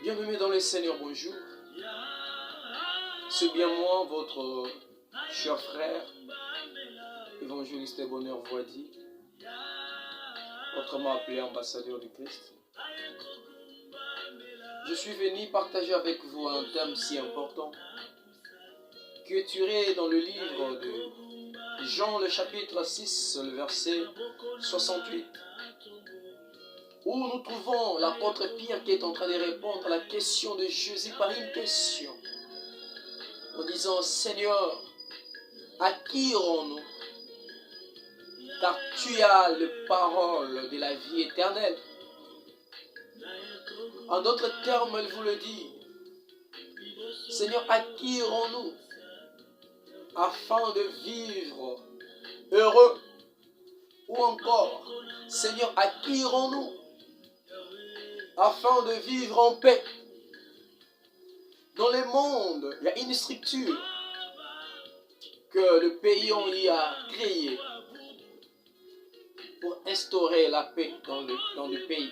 Bien-aimés dans le Seigneur, bonjour. C'est bien moi, votre cher frère, évangéliste et bonheur Voidi, autrement appelé ambassadeur du Christ. Je suis venu partager avec vous un thème si important qui est tiré dans le livre de Jean, le chapitre 6, le verset 68. Où nous trouvons l'apôtre Pierre qui est en train de répondre à la question de Jésus par une question. En disant, Seigneur, à qui irons-nous? Car tu as les paroles de la vie éternelle. En d'autres termes, elle vous le dit. Seigneur, à qui irons-nous? Afin de vivre heureux. Ou encore, Seigneur, à qui irons-nous? Afin de vivre en paix. Dans le monde, il y a une structure que le pays y a créée pour instaurer la paix dans le pays.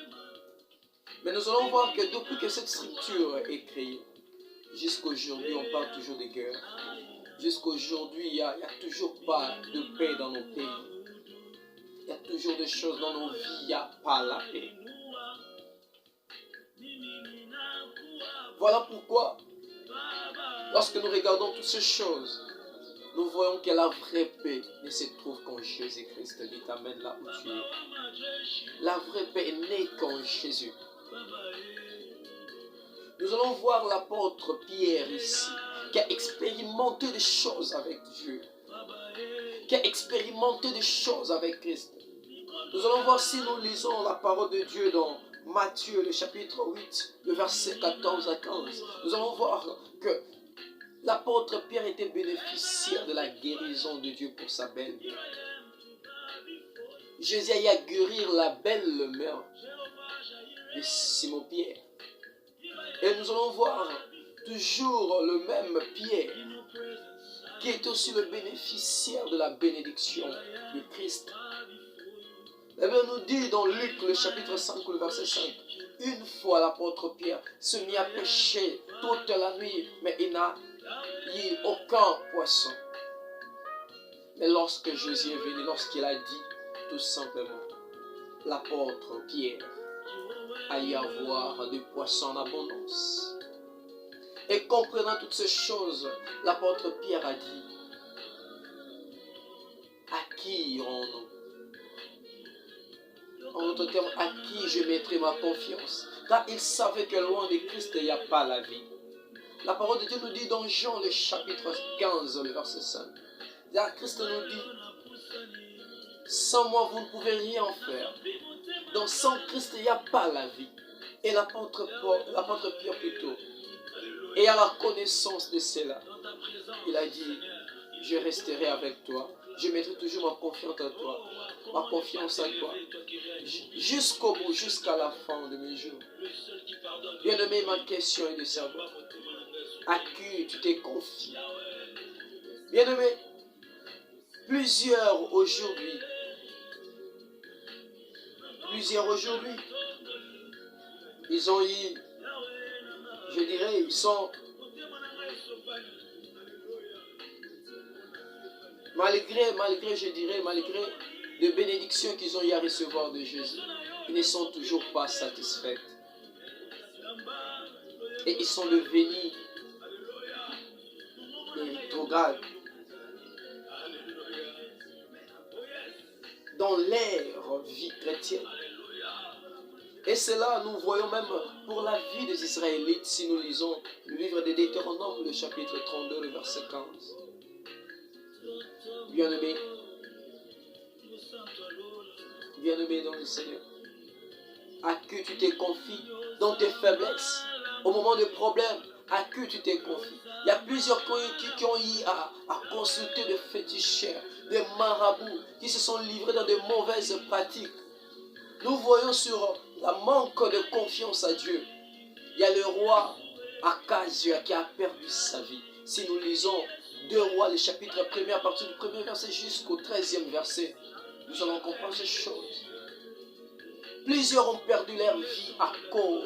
Mais nous allons voir que depuis que cette structure est créée, jusqu'aujourd'hui, on parle toujours de guerre. Jusqu'aujourd'hui, il n'y a toujours pas de paix dans nos pays. Il y a toujours des choses dans nos vies, il n'y a pas la paix. Voilà pourquoi, lorsque nous regardons toutes ces choses, nous voyons que la vraie paix ne se trouve qu'en Jésus-Christ. Il t'amène là où tu es. La vraie paix est née qu'en Jésus. Nous allons voir l'apôtre Pierre ici, qui a expérimenté des choses avec Dieu, qui a expérimenté des choses avec Christ. Nous allons voir si nous lisons la parole de Dieu dans Matthieu, le chapitre 8, le verset 14 à 15. Nous allons voir que l'apôtre Pierre était bénéficiaire de la guérison de Dieu pour sa belle-mère. Jésus a eu à guérir la belle-mère de Simon-Pierre. Et nous allons voir toujours le même Pierre qui est aussi le bénéficiaire de la bénédiction de Christ. La Bible nous dit dans Luc, le chapitre 5, le verset 5, une fois l'apôtre Pierre se mit à pêcher toute la nuit, mais il n'a eu aucun poisson. Mais lorsque Jésus est venu, lorsqu'il a dit tout simplement, l'apôtre Pierre a y avoir des poissons en abondance. Et comprenant toutes ces choses, l'apôtre Pierre a dit, à qui irons-nous? En d'autres termes, à qui je mettrai ma confiance? Car il savait que loin de Christ, il n'y a pas la vie. La parole de Dieu nous dit dans Jean, le chapitre 15, le verset 5. Là, Christ nous dit, sans moi, vous ne pouvez rien faire. Donc, sans Christ, il n'y a pas la vie. Et l'apôtre Pierre plutôt, et à la connaissance de cela, il a dit, je resterai avec toi. Je mettrai toujours ma confiance en toi. Ma confiance en toi. Jusqu'au bout, jusqu'à la fin de mes jours. Bien-aimé, ma question est de savoir à qui tu t'es confié. Bien-aimé, plusieurs aujourd'hui, ils ont eu, je dirais, ils sont, malgré les bénédictions qu'ils ont eu à recevoir de Jésus, ils ne sont toujours pas satisfaits. Et ils sont devenus des rétrogrades dans leur vie chrétienne. Et cela, nous voyons même pour la vie des Israélites, si nous lisons le livre de Deutéronome, le chapitre 32, le verset 15. Bien-aimé dans le Seigneur, à qui tu t'es confié dans tes faiblesses, au moment de problèmes, à qui tu t'es confié. Il y a plusieurs qui ont eu à consulter des féticheurs, des marabouts, qui se sont livrés dans de mauvaises pratiques. Nous voyons sur la manque de confiance à Dieu. Il y a le roi Akazia qui a perdu sa vie. Si nous lisons 2 Rois, le chapitre 1er, à partir du 1er verset jusqu'au 13e verset, nous allons comprendre ces choses. Plusieurs ont perdu leur vie à cause